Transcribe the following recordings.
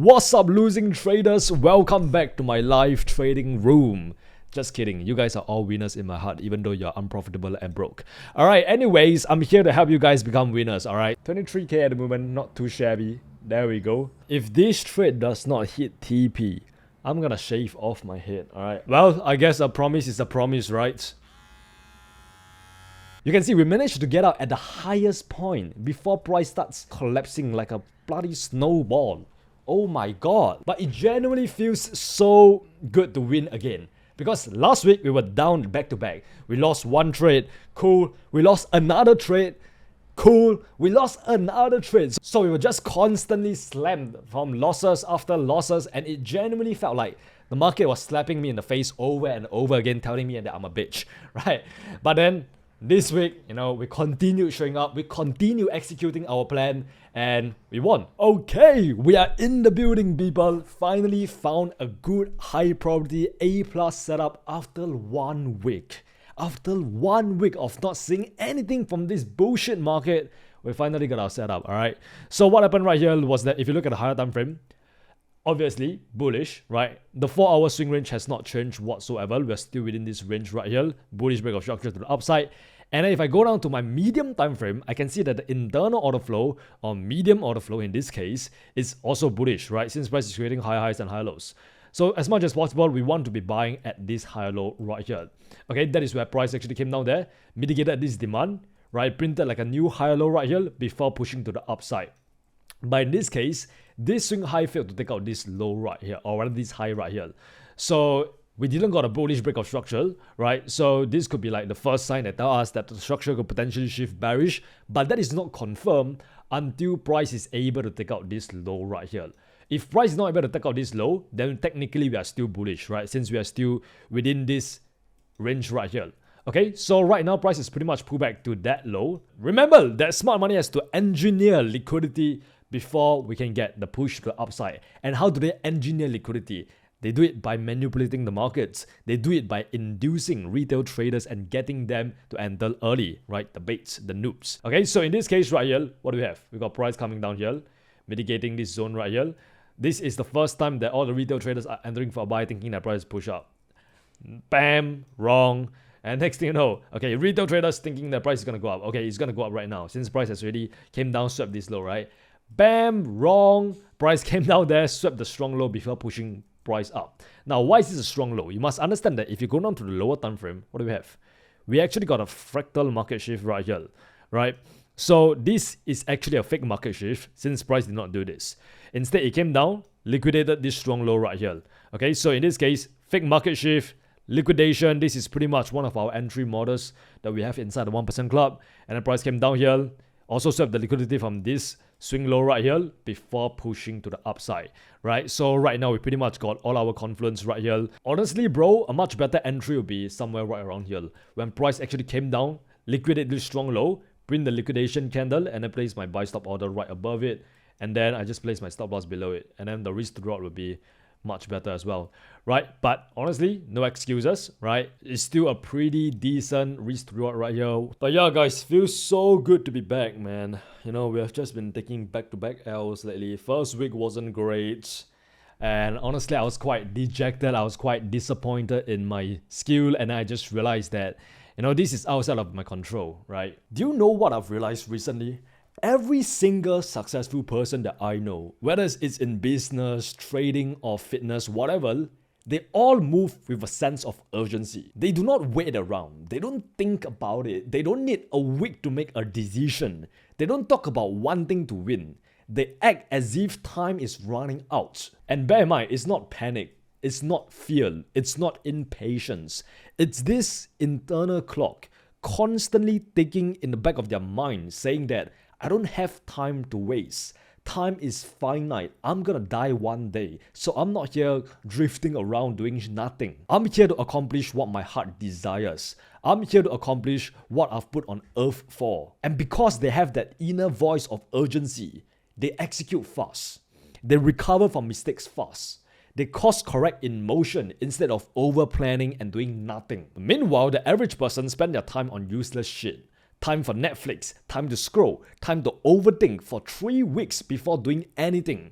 What's up, losing traders? Welcome back to my live trading room. Just kidding, you guys are all winners in my heart, even though you're unprofitable and broke. Alright, anyways, I'm here to help you guys become winners, alright? 23k at the moment, not too shabby. There we go. If this trade does not hit TP, I'm gonna shave off my head, alright? Well, I guess a promise is a promise, right? You can see we managed to get out at the highest point before price starts collapsing like a bloody snowball. Oh my god. But it genuinely feels so good to win again. Because last week we were down back to back. We lost one trade. Cool. We lost another trade. Cool. We lost another trade. So we were just constantly slammed from losses after losses. And it genuinely felt like the market was slapping me in the face over and over again, telling me that I'm a bitch. Right? But then this week, we continued showing up, we continued executing our plan, and we won. Okay, we are in the building, people. Finally found a good high probability A+ setup after 1 week. After 1 week of not seeing anything from this bullshit market, we finally got our setup, alright? So what happened right here was that if you look at the higher time frame, obviously bullish, right? The 4-hour swing range has not changed whatsoever. We're still within this range right here. Bullish break of structure to the upside. And then if I go down to my medium time frame, I can see that the internal order flow, or medium order flow in this case, is also bullish, right? Since price is creating higher highs and higher lows. So as much as possible, we want to be buying at this higher low right here. Okay, that is where price actually came down there, mitigated this demand, right? Printed like a new higher low right here before pushing to the upside. But in this case, this swing high failed to take out this low right here, or rather this high right here. So we didn't got a bullish break of structure, right? So this could be like the first sign that tells us that the structure could potentially shift bearish, but that is not confirmed until price is able to take out this low right here. If price is not able to take out this low, then technically we are still bullish, right? Since we are still within this range right here. Okay, so right now price is pretty much pulled back to that low. Remember that smart money has to engineer liquidity before we can get the push to the upside. And how do they engineer liquidity? They do it by manipulating the markets. They do it by inducing retail traders and getting them to enter early, right? The baits, the noobs. Okay, so in this case right here, what do we have? We got price coming down here, mitigating this zone right here. This is the first time that all the retail traders are entering for a buy thinking that price push up. Bam, wrong. And next thing you know, okay, retail traders thinking that price is going to go up. Okay, it's going to go up right now since price has already came down, swept this low, right? Bam, wrong. Price came down there, swept the strong low before pushing price up. Now, why is this a strong low? You must understand that if you go down to the lower time frame, what do we have? We actually got a fractal market shift right here, right? So this is actually a fake market shift since price did not do this. Instead, it came down, liquidated this strong low right here. Okay, so in this case, fake market shift, liquidation. This is pretty much one of our entry models that we have inside the 1% club. And the price came down here, also swept the liquidity from this swing low right here before pushing to the upside, right? So right now we pretty much got all our confluence right here. Honestly, bro, a much better entry would be somewhere right around here. When price actually came down, liquidate this strong low, print the liquidation candle, and then place my buy stop order right above it. And then I just place my stop loss below it. And then the risk to reward will be much better as well, right? But honestly, no excuses, right? It's still a pretty decent risk to reward right here. But yeah, guys, feels so good to be back, man. We have just been taking back-to-back L's lately. First week wasn't great. And honestly, I was quite dejected. I was quite disappointed in my skill. And I just realized that, this is outside of my control, right? Do you know what I've realized recently? Every single successful person that I know, whether it's in business, trading, or fitness, whatever, they all move with a sense of urgency. They do not wait around. They don't think about it. They don't need a week to make a decision. They don't talk about wanting to win. They act as if time is running out. And bear in mind, it's not panic. It's not fear. It's not impatience. It's this internal clock constantly ticking in the back of their mind saying that I don't have time to waste. Time is finite. I'm gonna die one day. So I'm not here drifting around doing nothing. I'm here to accomplish what my heart desires. I'm here to accomplish what I've put on earth for. And because they have that inner voice of urgency, they execute fast. They recover from mistakes fast. They course correct in motion instead of over planning and doing nothing. Meanwhile, the average person spends their time on useless shit. Time for Netflix, time to scroll, time to overthink for 3 weeks before doing anything.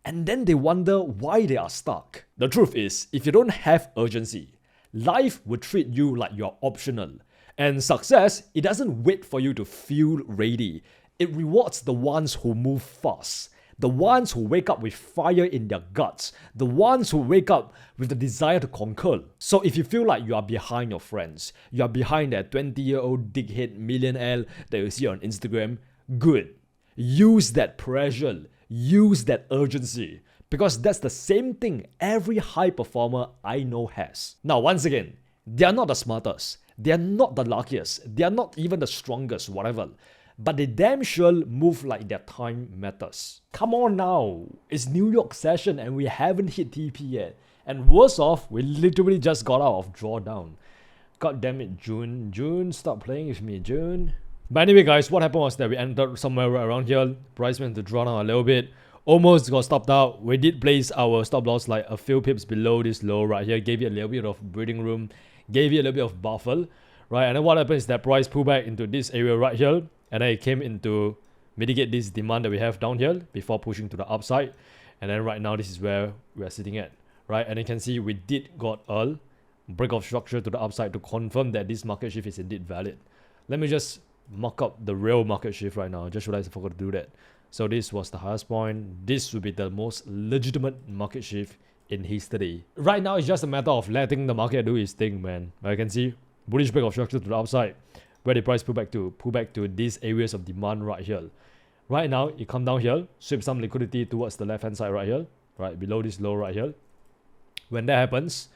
and then they wonder why they are stuck. The truth is, if you don't have urgency, life will treat you like you're optional. And success, it doesn't wait for you to feel ready. It rewards the ones who move fast. The ones who wake up with fire in their guts. The ones who wake up with the desire to conquer. So if you feel like you are behind your friends, you are behind that 20-year-old dickhead millionaire that you see on Instagram, good. Use that pressure. Use that urgency. Because that's the same thing every high performer I know has. Now, once again, they are not the smartest. They are not the luckiest. They are not even the strongest, whatever. But they damn sure move like their time matters. Come on now. It's New York session and we haven't hit TP yet. And worse off, we literally just got out of drawdown. God damn it, June. June, stop playing with me, June. But anyway, guys, what happened was that we ended up somewhere around here. Price went to draw down a little bit. Almost got stopped out. We did place our stop loss like a few pips below this low right here. Gave it a little bit of breathing room. Gave it a little bit of buffer. Right, and then what happened is that price pulled back into this area right here. And then it came in to mitigate this demand that we have down here before pushing to the upside. And then right now, this is where we are sitting at. Right, and you can see we did got a break of structure to the upside to confirm that this market shift is indeed valid. Let me just mock up the real market shift right now. I just realized I forgot to do that. So this was the highest point. This would be the most legitimate market shift in history. Right now, it's just a matter of letting the market do its thing, man. I can see bullish break of structure to the upside. Where the price pull back to these areas of demand right here. Right now, it come down here, sweep some liquidity towards the left hand side right here, right below this low right here. When that happens,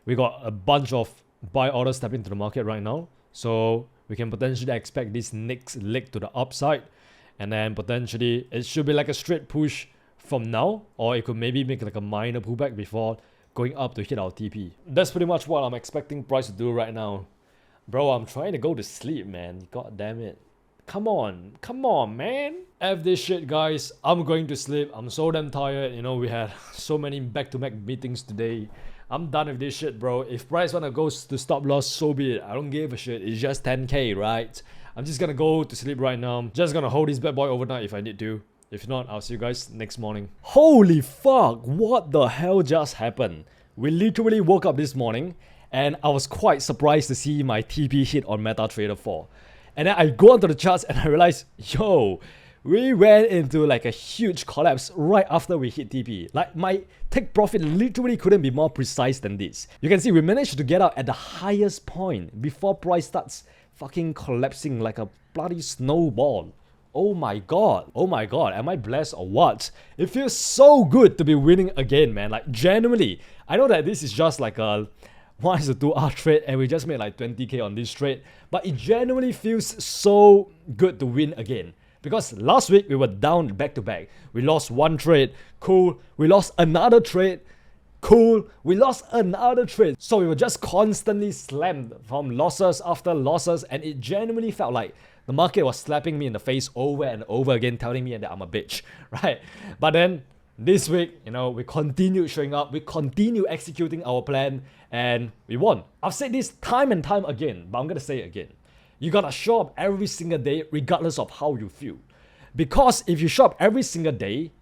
we got a bunch of buy orders stepping into the market right now. So we can potentially expect this next leg to the upside. And then potentially, it should be like a straight push from now. Or it could maybe make like a minor pullback before going up to hit our TP. That's pretty much what I'm expecting price to do right now. Bro, I'm trying to go to sleep, man. God damn it. Come on, man. F this shit, guys. I'm going to sleep. I'm so damn tired. You know, we had so many back-to-back meetings today. I'm done with this shit, bro. If price wanna go to stop loss, so be it. I don't give a shit. It's just 10k, right? I'm just gonna go to sleep right now. Just gonna hold this bad boy overnight if I need to. If not, I'll see you guys next morning. Holy fuck, what the hell just happened? We literally woke up this morning and I was quite surprised to see my TP hit on MetaTrader 4. And then I go onto the charts and I realized, yo, we went into like a huge collapse right after we hit TP. Like my take profit literally couldn't be more precise than this. You can see we managed to get out at the highest point before price starts fucking collapsing like a bloody snowball. Oh my god, am I blessed or what? It feels so good to be winning again, man. Like genuinely, I know that this is just like a 1 is a 2R trade and we just made like 20k on this trade, but it genuinely feels so good to win again. Because last week we were down back to back. We lost one trade, cool. We lost another trade, cool. We lost another trade. So we were just constantly slammed from losses after losses, and it genuinely felt like the market was slapping me in the face over and over again, telling me that I'm a bitch, right? But then this week, you know, we continued showing up, we continue executing our plan, and we won. I've said this time and time again, but I'm gonna say it again. You gotta show up every single day, regardless of how you feel. Because if you show up every single day,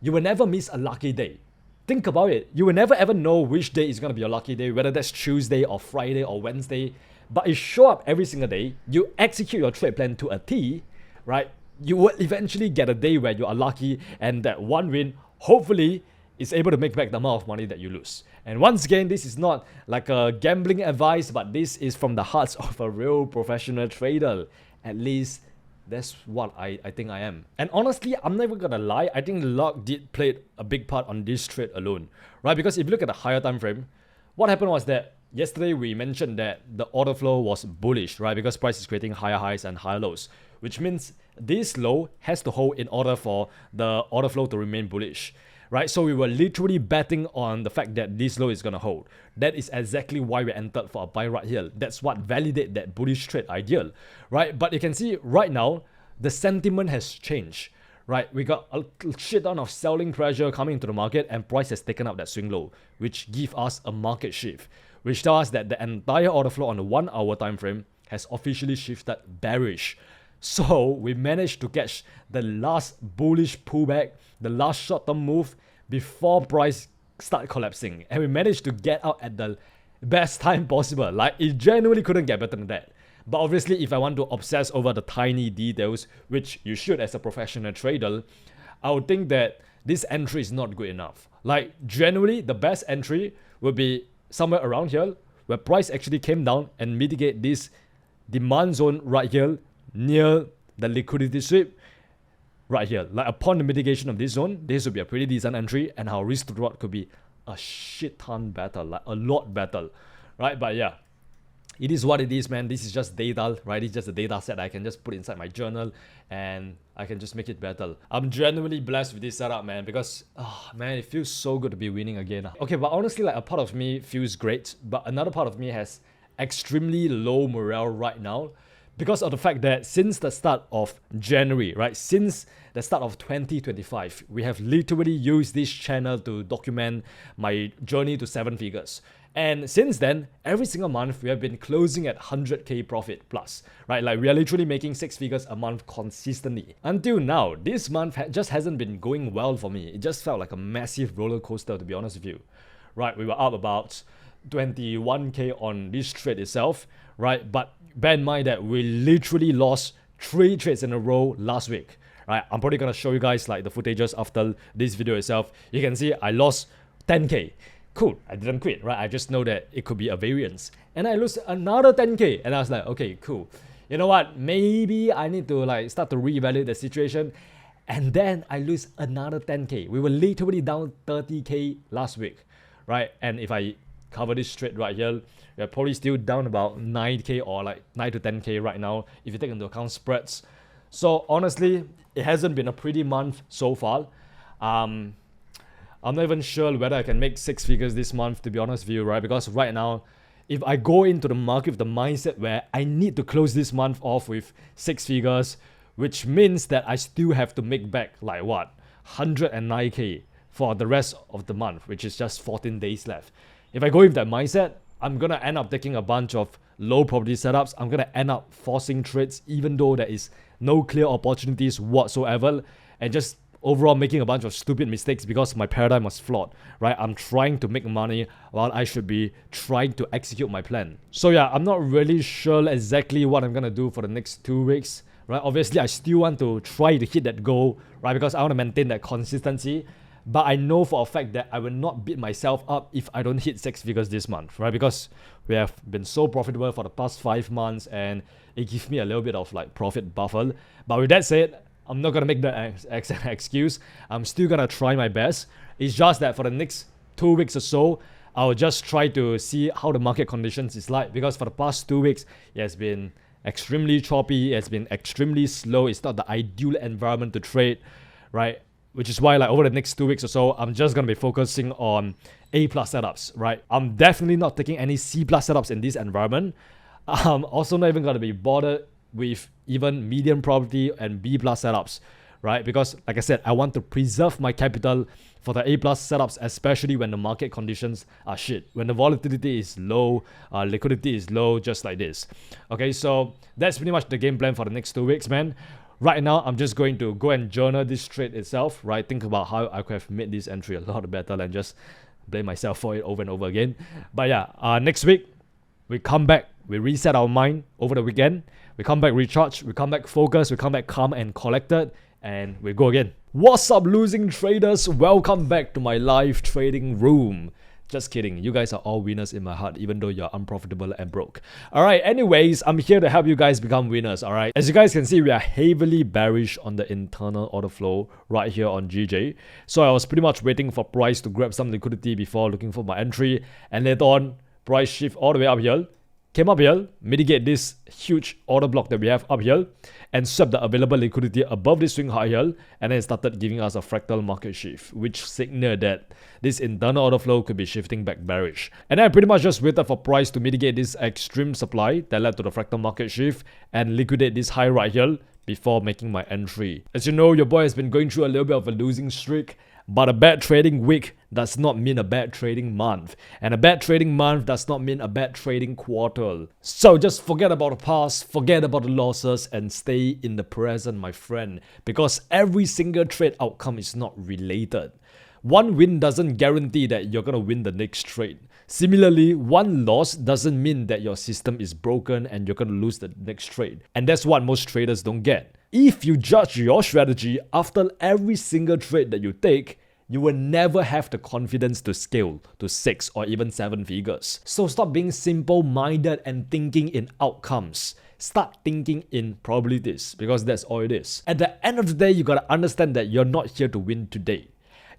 you will never miss a lucky day. Think about it. You will never ever know which day is gonna be your lucky day, whether that's Tuesday or Friday or Wednesday. But if you show up every single day, you execute your trade plan to a T, right? You will eventually get a day where you are lucky, and that one win, hopefully, is able to make back the amount of money that you lose. And once again, this is not like a gambling advice, but this is from the hearts of a real professional trader. At least that's what I think I am. And honestly, I'm never gonna lie, I think luck did play a big part on this trade alone, right? Because if you look at the higher time frame, what happened was that yesterday we mentioned that the order flow was bullish, right? Because price is creating higher highs and higher lows, which means this low has to hold in order for the order flow to remain bullish, right? So we were literally betting on the fact that this low is gonna hold. That is exactly why we entered for a buy right here. That's what validates that bullish trade ideal, right? But you can see right now, the sentiment has changed, right? We got a shit ton of selling pressure coming into the market, and price has taken up that swing low, which give us a market shift, which tells us that the entire order flow on the 1 hour time frame has officially shifted bearish. So we managed to catch the last bullish pullback, the last short-term move before price start collapsing, and we managed to get out at the best time possible. Like, it genuinely couldn't get better than that. But obviously, if I want to obsess over the tiny details, which you should as a professional trader, I would think that this entry is not good enough. Like, generally, the best entry would be somewhere around here, where price actually came down and mitigate this demand zone right here near the liquidity sweep right here. Like, upon the mitigation of this zone, this would be a pretty decent entry, and our risk to reward could be a shit ton better, like a lot better, right? But yeah, it is what it is, man. This is just data, right? It's just a data set I can just put inside my journal and I can just make it better. I'm genuinely blessed with this setup, man, because, oh, man, it feels so good to be winning again. Okay, but honestly, like, a part of me feels great, but another part of me has extremely low morale right now because of the fact that since the start of January, right, since the start of 2025, we have literally used this channel to document my journey to 7 figures. And since then, every single month, we have been closing at 100k profit plus, right? Like, we are literally making 6 figures a month consistently. Until now, this month just hasn't been going well for me. It just felt like a massive roller coaster, to be honest with you, right? We were up about 21k on this trade itself, right? But bear in mind that we literally lost 3 trades in a row last week, right? I'm probably gonna show you guys like the footages after this video itself. You can see I lost 10k. Cool, I didn't quit, right? I just know that it could be a variance. And I lose another 10k. And I was like, okay, cool. You know what? Maybe I need to like start to reevaluate the situation. And then I lose another 10k. We were literally down 30k last week, right? And if I cover this trade right here, we're probably still down about 9k or like 9 to 10k right now if you take into account spreads. So honestly, it hasn't been a pretty month so far. I'm not even sure whether I can make 6 figures this month, to be honest with you, right? Because right now, if I go into the market with the mindset where I need to close this month off with 6 figures, which means that I still have to make back like what, 109k for the rest of the month, which is just 14 days left. If I go with that mindset, I'm gonna end up taking a bunch of low probability setups. I'm gonna end up forcing trades even though there is no clear opportunities whatsoever, and just overall making a bunch of stupid mistakes because my paradigm was flawed, right? I'm trying to make money while I should be trying to execute my plan. So yeah, I'm not really sure exactly what I'm gonna do for the next 2 weeks, right? Obviously, I still want to try to hit that goal, right? Because I want to maintain that consistency. But I know for a fact that I will not beat myself up if I don't hit 6 figures this month, right? Because we have been so profitable for the past 5 months and it gives me a little bit of like profit buffer. But with that said, I'm not going to make that as an excuse. I'm still going to try my best. It's just that for the next 2 weeks or so, I'll just try to see how the market conditions is like. Because for the past 2 weeks, it has been extremely choppy. It's been extremely slow. It's not the ideal environment to trade, right? Which is why like over the next 2 weeks or so, I'm just going to be focusing on A+ setups, right? I'm definitely not taking any C+ setups in this environment. I'm also not even going to be bothered with even medium probability and B+ setups, right? Because like I said, I want to preserve my capital for the A+ setups, especially when the market conditions are shit. When the volatility is low, liquidity is low, just like this. Okay, so that's pretty much the game plan for the next 2 weeks, man. Right now, I'm just going to go and journal this trade itself, right? Think about how I could have made this entry a lot better and just blame myself for it over and over again. But yeah, next week, we come back, we reset our mind over the weekend. We come back recharged, we come back focused, we come back calm and collected, and we go again. What's up, losing traders? Welcome back to my live trading room. Just kidding, you guys are all winners in my heart, even though you're unprofitable and broke. Alright, anyways, I'm here to help you guys become winners, alright? As you guys can see, we are heavily bearish on the internal order flow right here on GJ. So I was pretty much waiting for price to grab some liquidity before looking for my entry. And later on, price shift all the way up here. Came up here, mitigate this huge order block that we have up here, and swept the available liquidity above this swing high here, and then started giving us a fractal market shift, which signaled that this internal order flow could be shifting back bearish. And then I pretty much just waited for price to mitigate this extreme supply that led to the fractal market shift and liquidate this high right here before making my entry. As you know, your boy has been going through a little bit of a losing streak, but a bad trading week does not mean a bad trading month. And a bad trading month does not mean a bad trading quarter. So just forget about the past, forget about the losses, and stay in the present, my friend. Because every single trade outcome is not related. One win doesn't guarantee that you're gonna win the next trade. Similarly, one loss doesn't mean that your system is broken and you're gonna lose the next trade. And that's what most traders don't get. If you judge your strategy after every single trade that you take, you will never have the confidence to scale to 6 or even 7 figures. So stop being simple-minded and thinking in outcomes. Start thinking in probabilities, because that's all it is. At the end of the day, you gotta understand that you're not here to win today.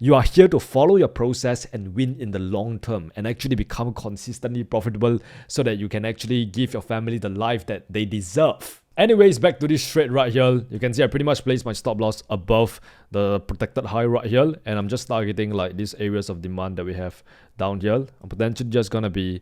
You are here to follow your process and win in the long term and actually become consistently profitable so that you can actually give your family the life that they deserve. Anyways, back to this trade right here. You can see I pretty much placed my stop loss above the protected high right here, and I'm just targeting like these areas of demand that we have down here. I'm potentially just gonna be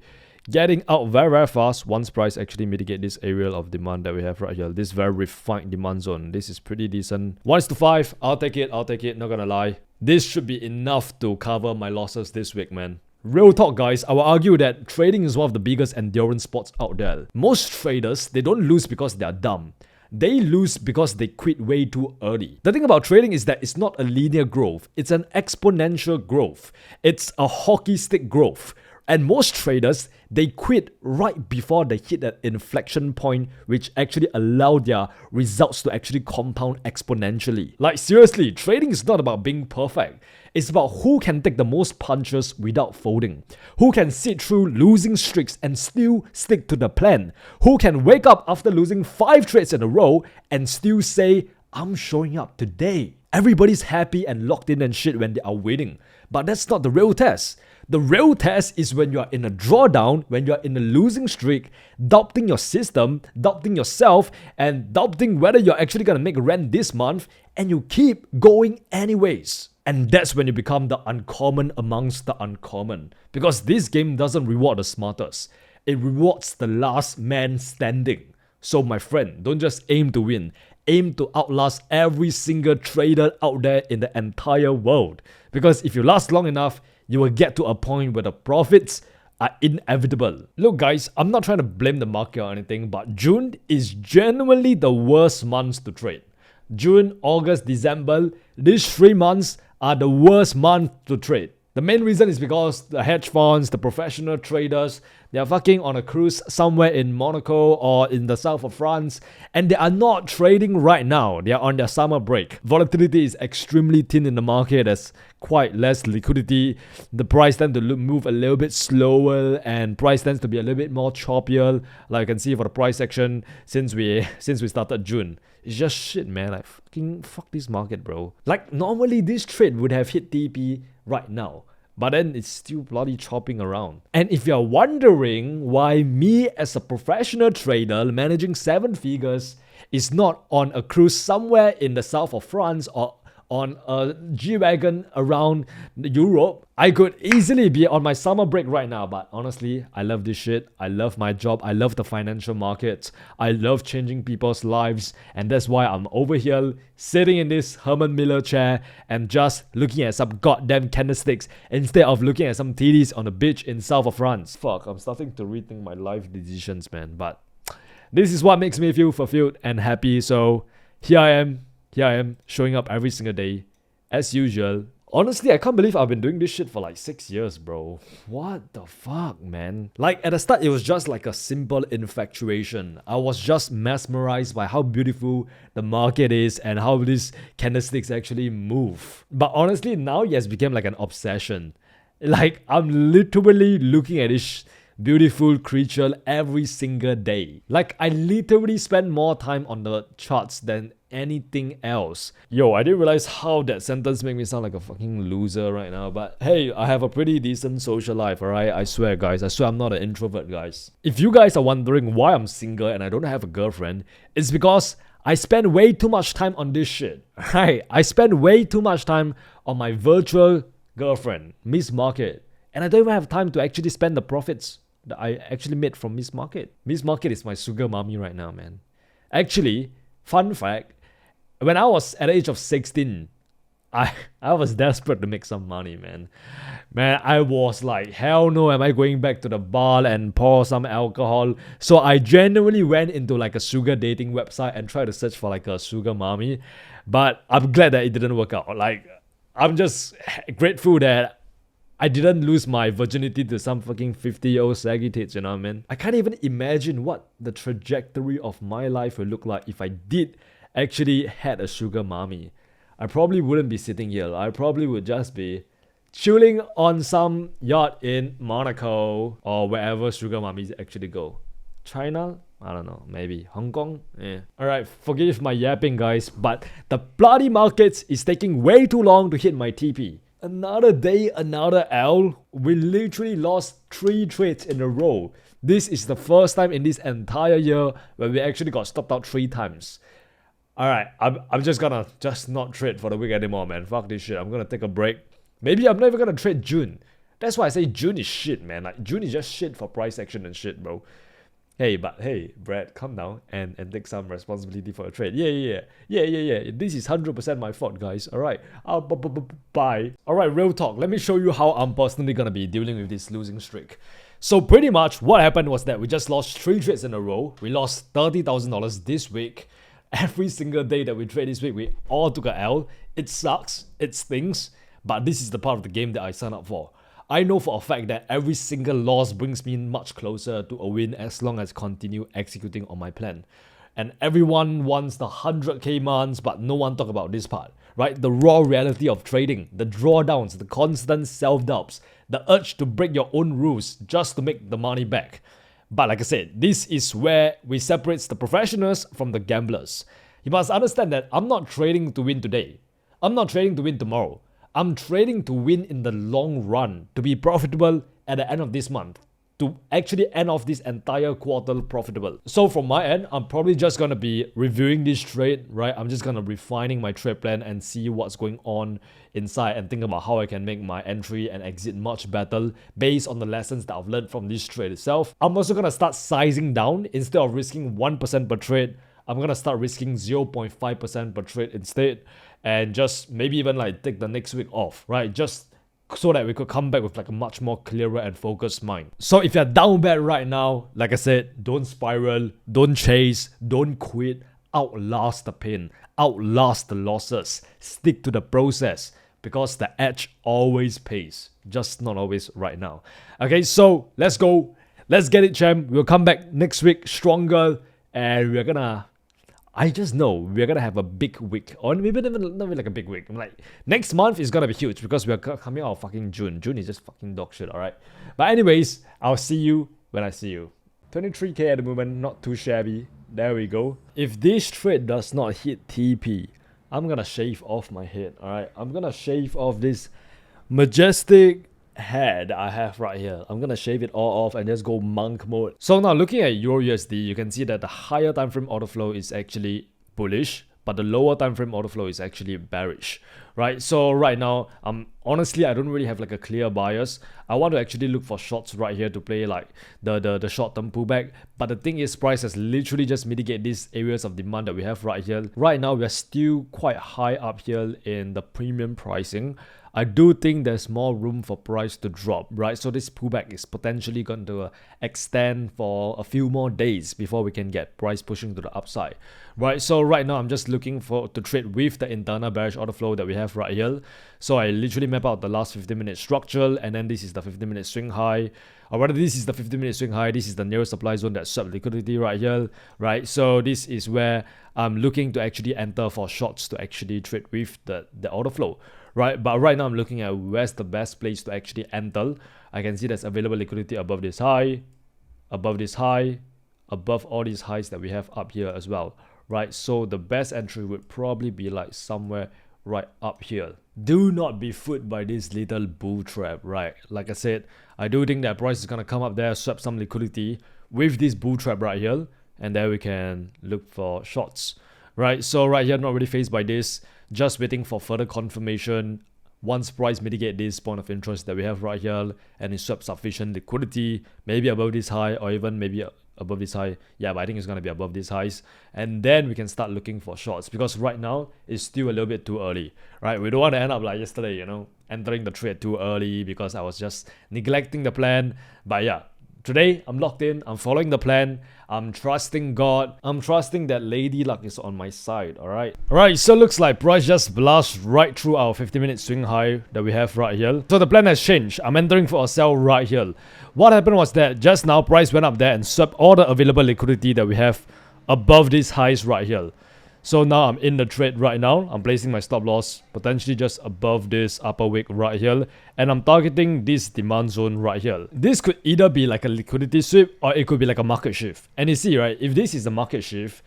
getting out very fast once price actually mitigate this area of demand that we have right here. This very refined demand zone. This is pretty decent. 1:5. I'll take it. Not gonna lie. This should be enough to cover my losses this week, man. Real talk, guys, I will argue that trading is one of the biggest endurance sports out there. Most traders, they don't lose because they are dumb. They lose because they quit way too early. The thing about trading is that it's not a linear growth. It's an exponential growth. It's a hockey stick growth. And most traders, they quit right before they hit that inflection point, which actually allow their results to actually compound exponentially. Like seriously, trading is not about being perfect. It's about who can take the most punches without folding. Who can sit through losing streaks and still stick to the plan. Who can wake up after losing 5 trades in a row and still say, I'm showing up today. Everybody's happy and locked in and shit when they are winning. But that's not the real test. The real test is when you are in a drawdown, when you are in a losing streak, doubting your system, doubting yourself, and doubting whether you're actually gonna make rent this month, and you keep going anyways. And that's when you become the uncommon amongst the uncommon. Because this game doesn't reward the smartest. It rewards the last man standing. So my friend, don't just aim to win. Aim to outlast every single trader out there in the entire world. Because if you last long enough, you will get to a point where the profits are inevitable. Look guys, I'm not trying to blame the market or anything, but June is genuinely the worst months to trade. June, August, December, these 3 months are the worst month to trade. The main reason is because the hedge funds, the professional traders, they are fucking on a cruise somewhere in Monaco or in the south of France, and they are not trading right now. They are on their summer break. Volatility is extremely thin in the market. There's quite less liquidity. The price tends to move a little bit slower, and price tends to be a little bit more choppier. Like you can see for the price action since we started June. It's just shit, man. Like fucking fuck this market, bro. Like normally this trade would have hit TP right now, but then it's still bloody chopping around. And if you're wondering why me as a professional trader managing 7 figures is not on a cruise somewhere in the south of France or on a G-Wagon around Europe, I could easily be on my summer break right now. But honestly, I love this shit. I love my job. I love the financial markets. I love changing people's lives. And that's why I'm over here sitting in this Herman Miller chair and just looking at some goddamn candlesticks instead of looking at some TDs on the beach in south of France. Fuck, I'm starting to rethink my life decisions, man. But this is what makes me feel fulfilled and happy. So here I am, showing up every single day, as usual. Honestly, I can't believe I've been doing this shit for like 6 years, bro. What the fuck, man? Like, at the start, it was just like a simple infatuation. I was just mesmerized by how beautiful the market is and how these candlesticks actually move. But honestly, now it has become like an obsession. Like, I'm literally looking at this beautiful creature every single day. Like, I literally spend more time on the charts than anything else. Yo, I didn't realize how that sentence made me sound like a fucking loser right now. But hey, I have a pretty decent social life, alright? I swear, guys. I swear I'm not an introvert, guys. If you guys are wondering why I'm single and I don't have a girlfriend, it's because I spend way too much time on this shit. Right? I spend way too much time on my virtual girlfriend, Miss Market. And I don't even have time to actually spend the profits that I actually made from Miss Market. Miss Market is my sugar mommy right now, man. Actually, fun fact, when I was at the age of 16, I was desperate to make some money, man. Man, I was like, hell no, am I going back to the bar and pour some alcohol? So I genuinely went into like a sugar dating website and tried to search for like a sugar mommy. But I'm glad that it didn't work out. Like, I'm just grateful that I didn't lose my virginity to some fucking 50-year-old saggy tits, you know what I mean? I can't even imagine what the trajectory of my life would look like if I did actually had a sugar mommy. I probably wouldn't be sitting here. I probably would just be chilling on some yacht in Monaco or wherever sugar mummies actually go. China? I don't know, maybe Hong Kong? Yeah. Alright, forgive my yapping guys, but the bloody markets is taking way too long to hit my TP. Another day, another L. We literally lost 3 trades in a row. This is the first time in this entire year where we actually got stopped out 3 times. Alright, I'm just gonna not trade for the week anymore, man. Fuck this shit. I'm gonna take a break. Maybe I'm never gonna trade June. That's why I say June is shit, man. Like, June is just shit for price action and shit, bro. Hey, Brad, calm down and take some responsibility for a trade. Yeah. This is 100% my fault, guys. Alright, bye. Alright, real talk. Let me show you how I'm personally gonna be dealing with this losing streak. So pretty much what happened was that we just lost 3 trades in a row. We lost $30,000 this week. Every single day that we trade this week, we all took a L. It sucks, it stings, but this is the part of the game that I signed up for. I know for a fact that every single loss brings me much closer to a win as long as I continue executing on my plan. And everyone wants the 100k months, but no one talk about this part, right? The raw reality of trading, the drawdowns, the constant self-doubts, the urge to break your own rules just to make the money back. But like I said, this is where we separate the professionals from the gamblers. You must understand that I'm not trading to win today. I'm not trading to win tomorrow. I'm trading to win in the long run, to be profitable at the end of this month, to actually end off this entire quarter profitable. So from my end, I'm probably just gonna be reviewing this trade, right? I'm just gonna refining my trade plan and see what's going on inside and think about how I can make my entry and exit much better based on the lessons that I've learned from this trade itself. I'm also gonna start sizing down. Instead of risking 1% per trade, I'm gonna start risking 0.5% per trade instead, and just maybe even like take the next week off, right? Just so that we could come back with like a much more clearer and focused mind. So if you're down bad right now, like I said, don't spiral, don't chase, don't quit, outlast the pain, outlast the losses, stick to the process, because the edge always pays, just not always right now. Okay, so let's go. Let's get it, champ. We'll come back next week stronger, and we're gonna... I just know we're gonna have a big week, or maybe not even like a big week. I'm like, next month is gonna be huge because we're coming out of fucking June. June is just fucking dog shit, alright? But anyways, I'll see you when I see you. 23k at the moment, not too shabby. There we go. If this trade does not hit TP, I'm gonna shave off my head, alright? I'm gonna shave off this majestic head I have right here. I'm gonna shave it all off and just go monk mode. So now looking at EURUSD, you can see that the higher time frame order flow is actually bullish, but the lower time frame order flow is actually bearish, right? So right now, honestly, I don't really have like a clear bias. I want to actually look for shorts right here to play like the short-term pullback. But the thing is, price has literally just mitigated these areas of demand that we have right here. Right now, we're still quite high up here in the premium pricing. I do think there's more room for price to drop, right? So this pullback is potentially going to extend for a few more days before we can get price pushing to the upside, right? So right now I'm just looking to trade with the internal bearish order flow that we have right here. So I literally map out the last 15-minute structural, and then this is the 15-minute swing high. Or rather, this is the 15-minute swing high. This is the nearest supply zone that swept liquidity right here, right? So this is where I'm looking to actually enter for shorts to actually trade with the order flow, right? But right now I'm looking at where's the best place to actually enter. I can see there's available liquidity above this high, above this high, above all these highs that we have up here as well, right? So the best entry would probably be like somewhere right up here. Do not be fooled by this little bull trap, right? Like I said, I do think that price is gonna come up there, swap some liquidity with this bull trap right here, and there we can look for shorts, right? So right here, not really phased by this, just waiting for further confirmation. Once price mitigate this point of interest that we have right here and it swaps sufficient liquidity, maybe above this high or even maybe above this high. Yeah, but I think it's going to be above these highs. And then we can start looking for shorts, because right now it's still a little bit too early, right? We don't want to end up like yesterday, you know, entering the trade too early because I was just neglecting the plan. But yeah, Today, I'm locked in, I'm following the plan, I'm trusting God, I'm trusting that lady luck is on my side, alright? Alright, so looks like price just blast right through our 50-minute swing high that we have right here. So the plan has changed. I'm entering for a sell right here. What happened was that just now price went up there and swept all the available liquidity that we have above these highs right here. So now I'm in the trade right now. I'm placing my stop loss potentially just above this upper wick right here. And I'm targeting this demand zone right here. This could either be like a liquidity sweep or it could be like a market shift. And you see, right, if this is a market shift,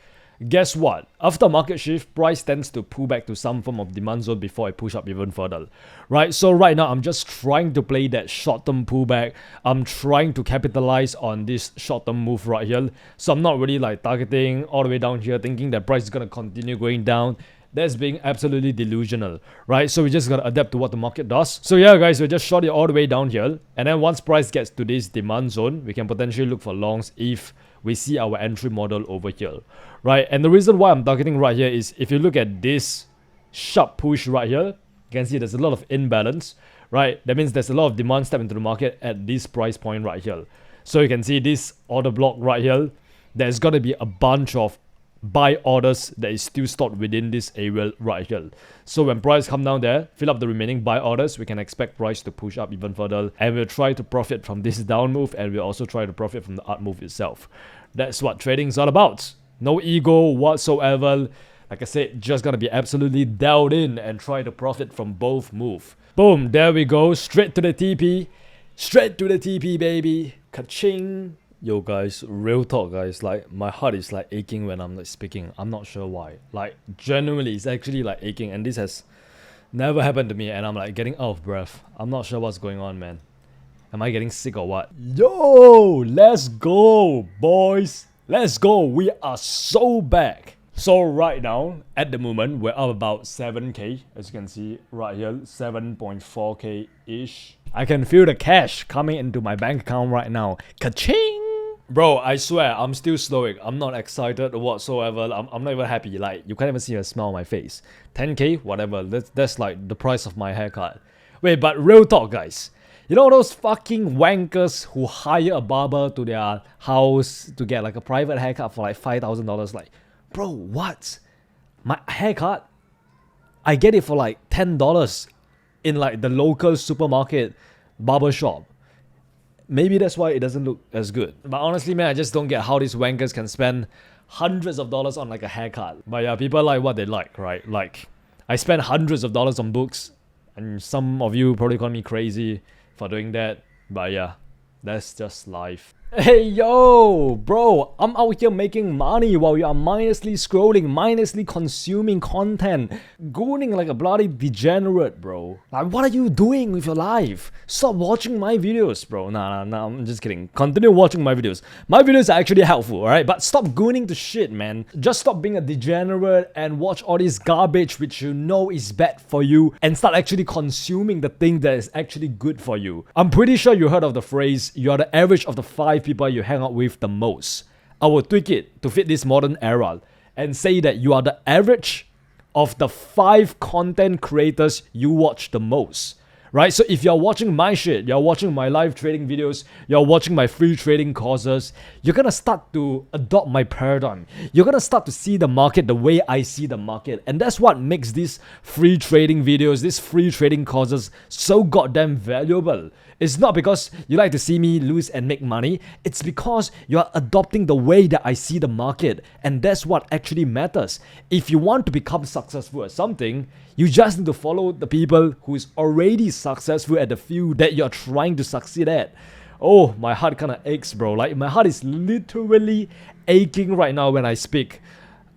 guess what? After market shift, price tends to pull back to some form of demand zone before it push up even further, right? So right now, I'm just trying to play that short-term pullback. I'm trying to capitalize on this short-term move right here. So I'm not really like targeting all the way down here, thinking that price is going to continue going down. That's being absolutely delusional, right? So we just gotta adapt to what the market does. So yeah, guys, we just short it all the way down here. And then once price gets to this demand zone, we can potentially look for longs if we see our entry model over here, right? And the reason why I'm targeting right here is if you look at this sharp push right here, you can see there's a lot of imbalance, right? That means there's a lot of demand step into the market at this price point right here. So you can see this order block right here, there's got to be a bunch of buy orders that is still stored within this area right here. So when price come down there, fill up the remaining buy orders, we can expect price to push up even further, and we'll try to profit from this down move, and we'll also try to profit from the up move itself. That's what trading is all about. No ego whatsoever. Like I said, just gonna be absolutely dialed in and try to profit from both moves. Boom, there we go, straight to the TP. Straight to the TP, baby. Ka-ching. Yo guys, real talk guys, like my heart is like aching when I'm like speaking. I'm not sure why. Like genuinely, it's actually like aching, and this has never happened to me, and I'm like getting out of breath. I'm not sure what's going on, man. Am I getting sick or what? Yo, let's go, boys. Let's go. We are so back. So right now, at the moment, we're up about 7k. As you can see right here, 7.4k-ish. I can feel the cash coming into my bank account right now. Ka-ching! Bro, I swear, I'm still stoic. I'm not excited whatsoever. I'm not even happy. Like, you can't even see a smile on my face. 10k? Whatever. That's like the price of my haircut. Wait, but real talk, guys. You know those fucking wankers who hire a barber to their house to get like a private haircut for like $5,000? Like, bro, what? My haircut? I get it for like $10 in like the local supermarket barber shop. Maybe that's why it doesn't look as good. But honestly, man, I just don't get how these wankers can spend hundreds of dollars on like a haircut. But yeah, people like what they like, right? Like, I spend hundreds of dollars on books, and some of you probably call me crazy for doing that. But yeah, that's just life. Hey yo, bro, I'm out here making money while you are mindlessly scrolling, mindlessly consuming content, gooning like a bloody degenerate, bro. Like, what are you doing with your life? Stop watching my videos, bro. Nah, I'm just kidding. Continue watching my videos. My videos are actually helpful, alright? But stop gooning to shit, man. Just stop being a degenerate and watch all this garbage which you know is bad for you, and start actually consuming the thing that is actually good for you. I'm pretty sure you heard of the phrase, you are the average of the 5 people you hang out with the most. I will tweak it to fit this modern era and say that you are the average of the 5 content creators you watch the most. Right? So if you're watching my shit, you're watching my live trading videos, you're watching my free trading courses, you're gonna start to adopt my paradigm. You're gonna start to see the market the way I see the market. And that's what makes these free trading videos, these free trading courses so goddamn valuable. It's not because you like to see me lose and make money. It's because you're adopting the way that I see the market. And that's what actually matters. If you want to become successful at something, you just need to follow the people who is already successful at the field that you're trying to succeed at. Oh, my heart kind of aches, bro. Like, my heart is literally aching right now when I speak.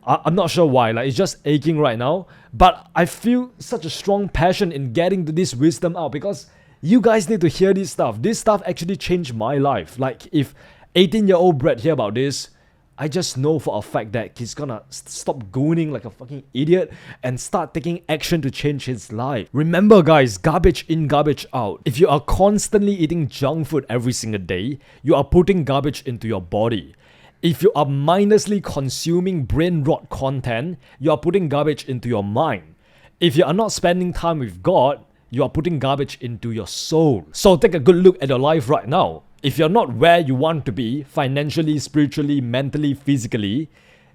I'm not sure why. Like, it's just aching right now. But I feel such a strong passion in getting to this wisdom out, because you guys need to hear this stuff. This stuff actually changed my life. Like, if 18-year-old Brett hear about this, I just know for a fact that he's gonna stop gooning like a fucking idiot and start taking action to change his life. Remember, guys, garbage in, garbage out. If you are constantly eating junk food every single day, you are putting garbage into your body. If you are mindlessly consuming brain rot content, you are putting garbage into your mind. If you are not spending time with God, you are putting garbage into your soul. So take a good look at your life right now. If you're not where you want to be, financially, spiritually, mentally, physically,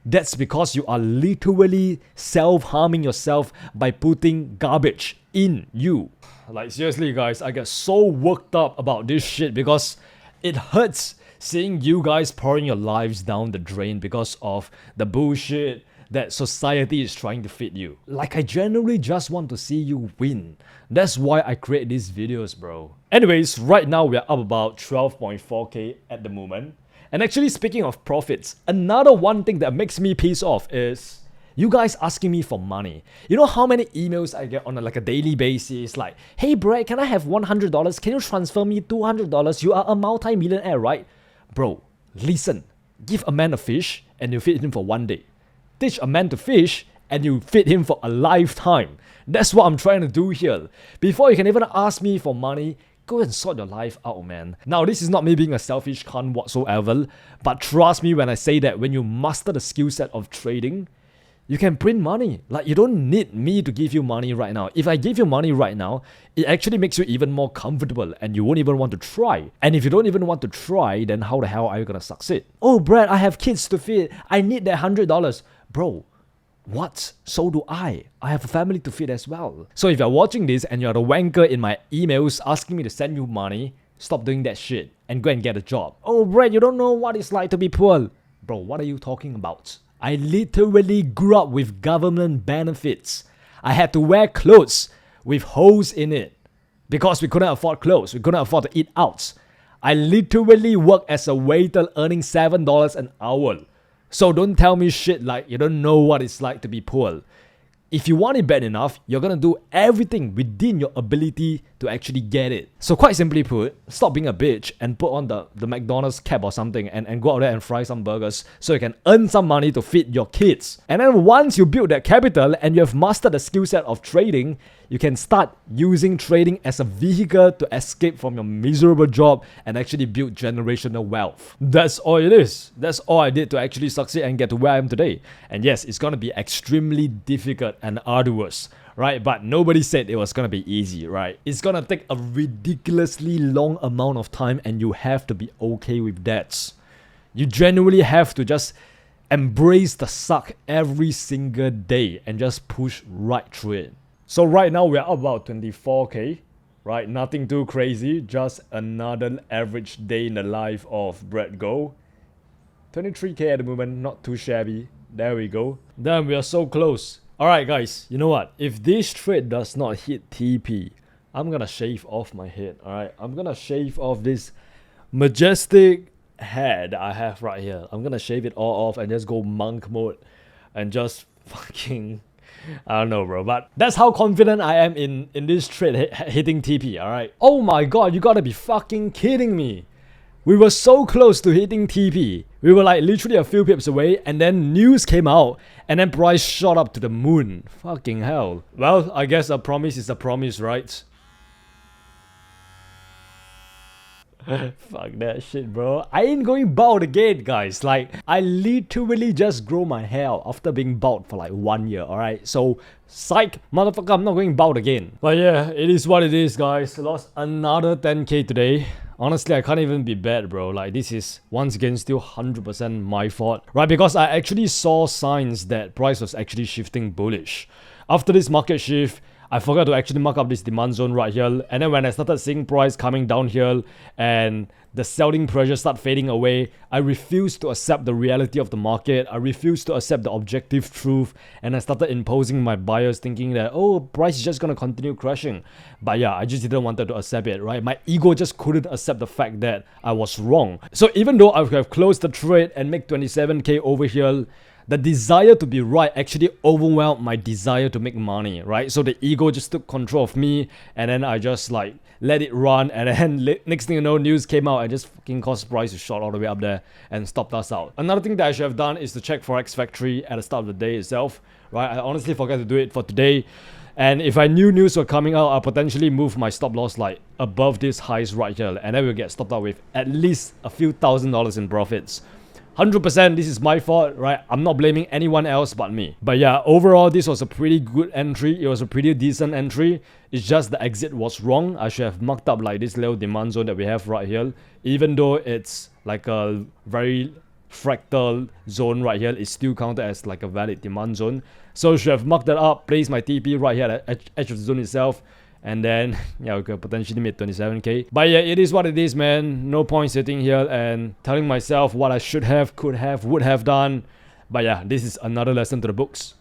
that's because you are literally self-harming yourself by putting garbage in you. Like seriously guys, I get so worked up about this shit because it hurts seeing you guys pouring your lives down the drain because of the bullshit that society is trying to feed you. Like I genuinely just want to see you win. That's why I create these videos, bro. Anyways, right now we are up about 12.4k at the moment. And actually speaking of profits, another one thing that makes me pissed off is you guys asking me for money. You know how many emails I get on a daily basis? Like, hey Brad, can I have $100? Can you transfer me $200? You are a multi-millionaire, right? Bro, listen. Give a man a fish and you feed him for one day. Teach a man to fish and you feed him for a lifetime. That's what I'm trying to do here. Before you can even ask me for money, go and sort your life out, man. Now, this is not me being a selfish cunt whatsoever, but trust me when I say that when you master the skill set of trading, you can print money. Like, you don't need me to give you money right now. If I give you money right now, it actually makes you even more comfortable and you won't even want to try. And if you don't even want to try, then how the hell are you gonna succeed? Oh, Brad, I have kids to feed. I need that $100. Bro, what? So do I. I have a family to feed as well. So if you're watching this and you're the wanker in my emails asking me to send you money, stop doing that shit and go and get a job. Oh, Brad, you don't know what it's like to be poor. Bro, what are you talking about? I literally grew up with government benefits. I had to wear clothes with holes in it because we couldn't afford clothes. We couldn't afford to eat out. I literally worked as a waiter earning $7 an hour. So don't tell me shit like you don't know what it's like to be poor. If you want it bad enough, you're gonna do everything within your ability to actually get it. So quite simply put, stop being a bitch and put on the McDonald's cap or something and go out there and fry some burgers so you can earn some money to feed your kids. And then once you build that capital and you have mastered the skill set of trading, you can start using trading as a vehicle to escape from your miserable job and actually build generational wealth. That's all it is. That's all I did to actually succeed and get to where I am today. And yes, it's gonna be extremely difficult and arduous, right? But nobody said it was gonna be easy, right? It's gonna take a ridiculously long amount of time and you have to be okay with that. You genuinely have to just embrace the suck every single day and just push right through it. So right now we're up about 24k, right? Nothing too crazy, just another average day in the life of Brett Go. 23k at the moment, not too shabby. There we go. Damn, we are so close. Alright guys, you know what? If this trade does not hit TP, I'm gonna shave off my head, alright? I'm gonna shave off this majestic head I have right here. I'm gonna shave it all off and just go monk mode and just fucking... I don't know, bro, but that's how confident I am in this trade hitting TP, alright? Oh my god, you gotta be fucking kidding me. We were so close to hitting TP. We were like literally a few pips away and then news came out and then price shot up to the moon. Fucking hell. Well, I guess a promise is a promise, right? Fuck that shit, bro. I ain't going bald again, guys. Like, I literally just grow my hair after being bald for like 1 year, alright? So, psych, motherfucker, I'm not going bald again. But yeah, it is what it is, guys. Lost another 10k today. Honestly, I can't even be bad, bro. Like, this is once again still 100% my fault, right? Because I actually saw signs that price was actually shifting bullish. After this market shift, I forgot to actually mark up this demand zone right here. And then when I started seeing price coming down here and the selling pressure start fading away, I refused to accept the reality of the market. I refused to accept the objective truth. And I started imposing my buyers thinking that, oh, price is just going to continue crashing. But yeah, I just didn't want to accept it, right? My ego just couldn't accept the fact that I was wrong. So even though I have closed the trade and make 27k over here, the desire to be right actually overwhelmed my desire to make money, right? So the ego just took control of me and then I just like let it run and then next thing you know, news came out and just fucking caused price to shot all the way up there and stopped us out. Another thing that I should have done is to check Forex Factory at the start of the day itself, right? I honestly forgot to do it for today. And if I knew news were coming out, I'll potentially move my stop loss like above this highs right here and then we'll get stopped out with at least a few $1,000s in profits. 100% this is my fault, right? I'm not blaming anyone else but me. But yeah, overall, this was a pretty good entry. It was a pretty decent entry. It's just the exit was wrong. I should have marked up like this little demand zone that we have right here. Even though it's like a very fractal zone right here, it's still counted as like a valid demand zone. So I should have marked that up, place my TP right here at the edge of the zone itself. And then, yeah, we could potentially make 27k. But yeah, it is what it is, man. No point sitting here and telling myself what I should have, could have, would have done. But yeah, this is another lesson to the books.